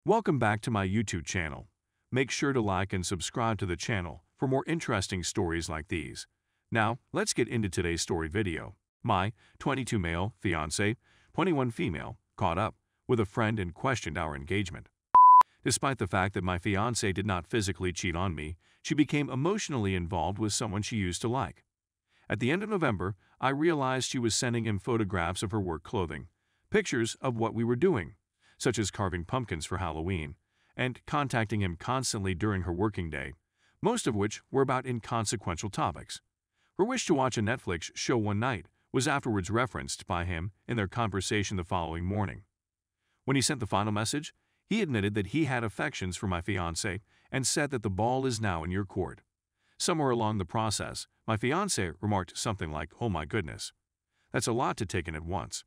Welcome back to my YouTube channel. Make sure to like and subscribe to the channel for more interesting stories like these. Now, let's get into today's story video. My 22 male fiancé, 21 female, caught up with a friend and questioned our engagement. Despite the fact that my fiancé did not physically cheat on me, she became emotionally involved with someone she used to like. At the end of November, I realized she was sending him photographs of her work clothing, pictures of what we were doing, such as carving pumpkins for Halloween, and contacting him constantly during her working day, most of which were about inconsequential topics. Her wish to watch a Netflix show one night was afterwards referenced by him in their conversation the following morning. When he sent the final message, he admitted that he had affections for my fiancé and said that the ball is now in your court. Somewhere along the process, my fiancé remarked something like, "Oh my goodness. That's a lot to take in at once.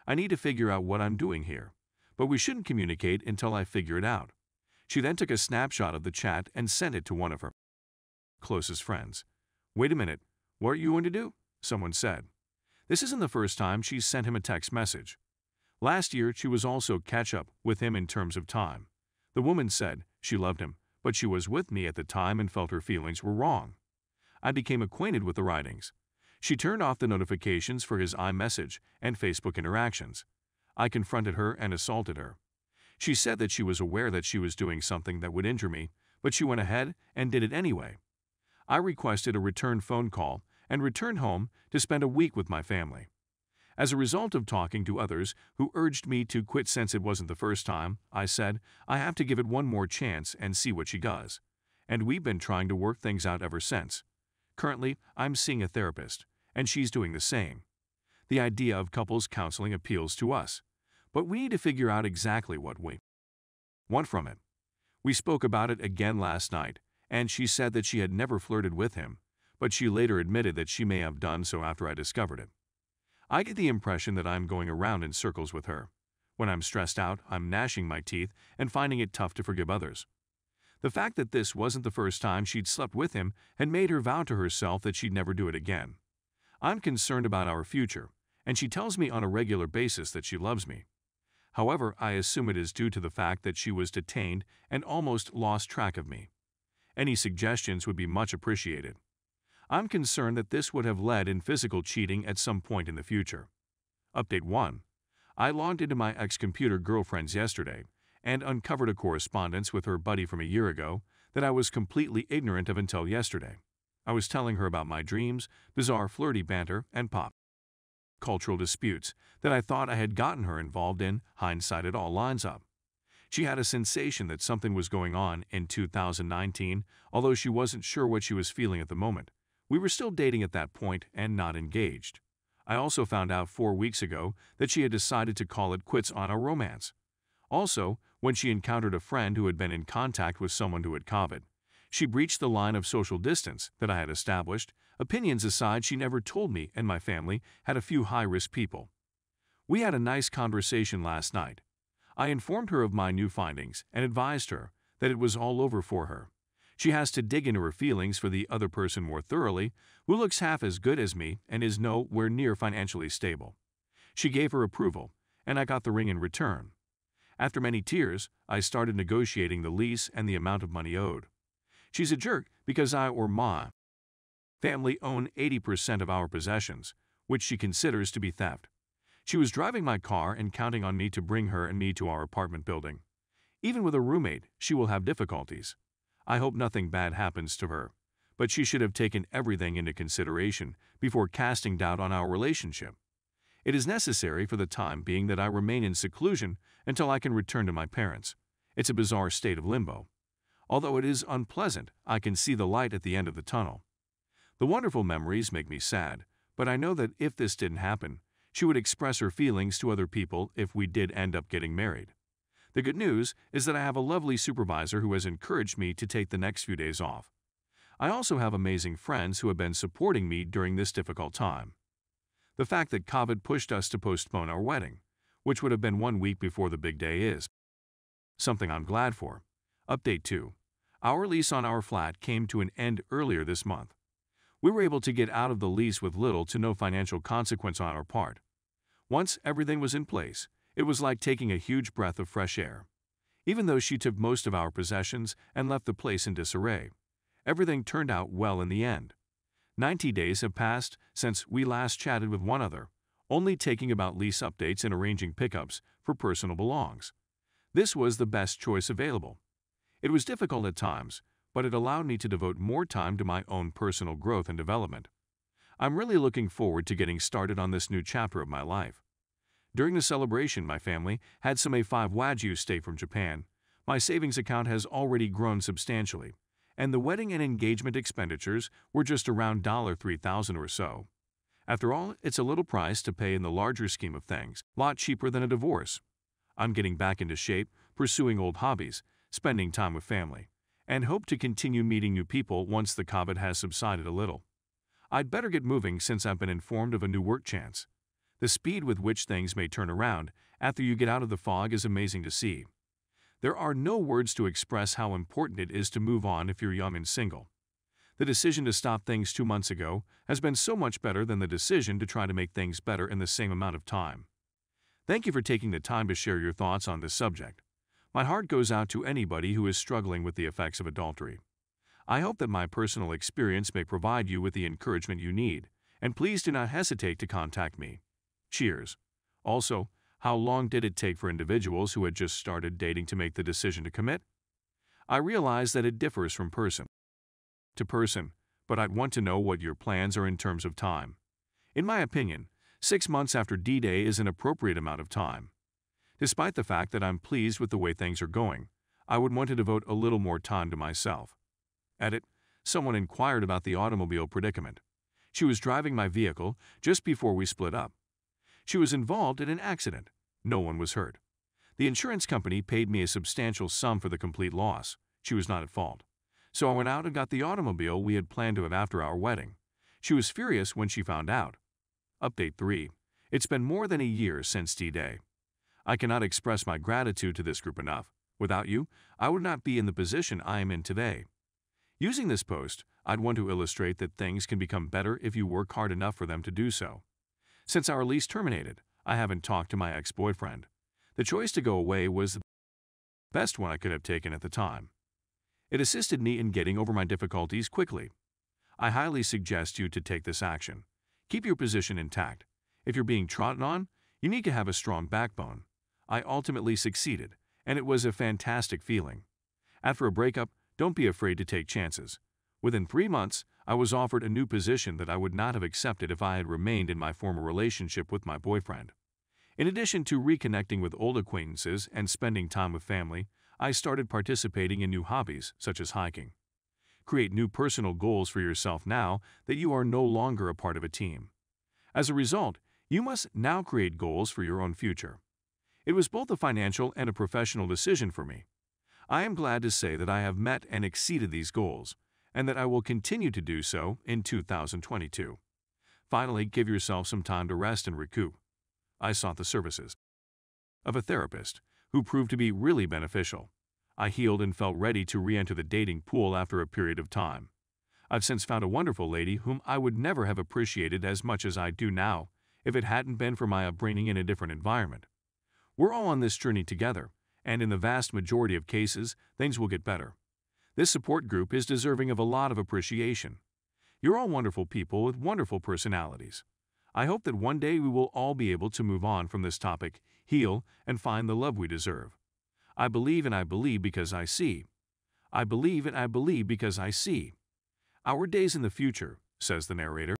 I need to figure out what I'm doing here. But we shouldn't communicate until I figure it out." She then took a snapshot of the chat and sent it to one of her closest friends. "Wait a minute, what are you going to do?" someone said. This isn't the first time she's sent him a text message. Last year, she was also catch up with him in terms of time. The woman said she loved him, but she was with me at the time and felt her feelings were wrong. I became acquainted with the writings. She turned off the notifications for his iMessage and Facebook interactions. I confronted her and assaulted her. She said that she was aware that she was doing something that would injure me, but she went ahead and did it anyway. I requested a return phone call and returned home to spend a week with my family. As a result of talking to others who urged me to quit since it wasn't the first time, I said, I have to give it one more chance and see what she does. And we've been trying to work things out ever since. Currently, I'm seeing a therapist, and she's doing the same. The idea of couples counseling appeals to us, but we need to figure out exactly what we want from it. We spoke about it again last night, and she said that she had never flirted with him, but she later admitted that she may have done so after I discovered it. I get the impression that I'm going around in circles with her. When I'm stressed out, I'm gnashing my teeth and finding it tough to forgive others. The fact that this wasn't the first time she'd slept with him had made her vow to herself that she'd never do it again. I'm concerned about our future, and she tells me on a regular basis that she loves me. However, I assume it is due to the fact that she was detained and almost lost track of me. Any suggestions would be much appreciated. I'm concerned that this would have led in physical cheating at some point in the future. Update 1. I logged into my ex-computer girlfriend's yesterday and uncovered a correspondence with her buddy from a year ago that I was completely ignorant of until yesterday. I was telling her about my dreams, bizarre flirty banter, and pop cultural disputes that I thought I had gotten her involved in. Hindsight, it all lines up. She had a sensation that something was going on in 2019, although she wasn't sure what she was feeling at the moment. We were still dating at that point and not engaged. I also found out 4 weeks ago that she had decided to call it quits on our romance. Also, when she encountered a friend who had been in contact with someone who had COVID, she breached the line of social distance that I had established. Opinions aside, she never told me and my family had a few high-risk people. We had a nice conversation last night. I informed her of my new findings and advised her that it was all over for her. She has to dig into her feelings for the other person more thoroughly, who looks half as good as me and is nowhere near financially stable. She gave her approval, and I got the ring in return. After many tears, I started negotiating the lease and the amount of money owed. She's a jerk because I or my family own 80% of our possessions, which she considers to be theft. She was driving my car and counting on me to bring her and me to our apartment building. Even with a roommate, she will have difficulties. I hope nothing bad happens to her, but she should have taken everything into consideration before casting doubt on our relationship. It is necessary for the time being that I remain in seclusion until I can return to my parents. It's a bizarre state of limbo. Although it is unpleasant, I can see the light at the end of the tunnel. The wonderful memories make me sad, but I know that if this didn't happen, she would express her feelings to other people if we did end up getting married. The good news is that I have a lovely supervisor who has encouraged me to take the next few days off. I also have amazing friends who have been supporting me during this difficult time. The fact that COVID pushed us to postpone our wedding, which would have been 1 week before the big day, is something I'm glad for. Update 2. Our lease on our flat came to an end earlier this month. We were able to get out of the lease with little to no financial consequence on our part. Once everything was in place, it was like taking a huge breath of fresh air. even though she took most of our possessions and left the place in disarray. Everything turned out well in the end. 90 days have passed since we last chatted with one another, only taking about lease updates and arranging pickups for personal belongings. This was the best choice available. It was difficult at times, but it allowed me to devote more time to my own personal growth and development. I'm really looking forward to getting started on this new chapter of my life. During the celebration, my family had some A5 Wagyu steak from Japan. My savings account has already grown substantially, and the wedding and engagement expenditures were just around $3,000 or so. After all, it's a little price to pay in the larger scheme of things, a lot cheaper than a divorce. I'm getting back into shape, pursuing old hobbies, spending time with family, and hope to continue meeting new people once the COVID has subsided a little. I'd better get moving since I've been informed of a new work chance. The speed with which things may turn around after you get out of the fog is amazing to see. There are no words to express how important it is to move on if you're young and single. The decision to stop things 2 months ago has been so much better than the decision to try to make things better in the same amount of time. Thank you for taking the time to share your thoughts on this subject. My heart goes out to anybody who is struggling with the effects of adultery. I hope that my personal experience may provide you with the encouragement you need, and please do not hesitate to contact me. Cheers. Also, how long did it take for individuals who had just started dating to make the decision to commit? I realize that it differs from person to person, but I'd want to know what your plans are in terms of time. In my opinion, 6 months after D-Day is an appropriate amount of time. Despite the fact that I'm pleased with the way things are going, I would want to devote a little more time to myself. Edit. Someone inquired about the automobile predicament. She was driving my vehicle just before we split up. She was involved in an accident. No one was hurt. The insurance company paid me a substantial sum for the complete loss. She was not at fault. So I went out and got the automobile we had planned to have after our wedding. She was furious when she found out. Update 3. It's been more than a year since D-Day. I cannot express my gratitude to this group enough. Without you, I would not be in the position I am in today. Using this post, I'd want to illustrate that things can become better if you work hard enough for them to do so. Since our lease terminated, I haven't talked to my ex-boyfriend. The choice to go away was the best one I could have taken at the time. It assisted me in getting over my difficulties quickly. I highly suggest you to take this action. Keep your position intact. If you're being trodden on, you need to have a strong backbone. I ultimately succeeded, and it was a fantastic feeling. After a breakup, don't be afraid to take chances. Within 3 months, I was offered a new position that I would not have accepted if I had remained in my former relationship with my boyfriend. In addition to reconnecting with old acquaintances and spending time with family, I started participating in new hobbies, such as hiking. Create new personal goals for yourself now that you are no longer a part of a team. As a result, you must now create goals for your own future. It was both a financial and a professional decision for me. I am glad to say that I have met and exceeded these goals, and that I will continue to do so in 2022. Finally, give yourself some time to rest and recoup. I sought the services of a therapist, who proved to be really beneficial. I healed and felt ready to re-enter the dating pool after a period of time. I've since found a wonderful lady whom I would never have appreciated as much as I do now if it hadn't been for my upbringing in a different environment. We're all on this journey together, and in the vast majority of cases, things will get better. This support group is deserving of a lot of appreciation. You're all wonderful people with wonderful personalities. I hope that one day we will all be able to move on from this topic, heal, and find the love we deserve. I believe and I believe because I see. I believe and I believe because I see. Our days in the future, says the narrator,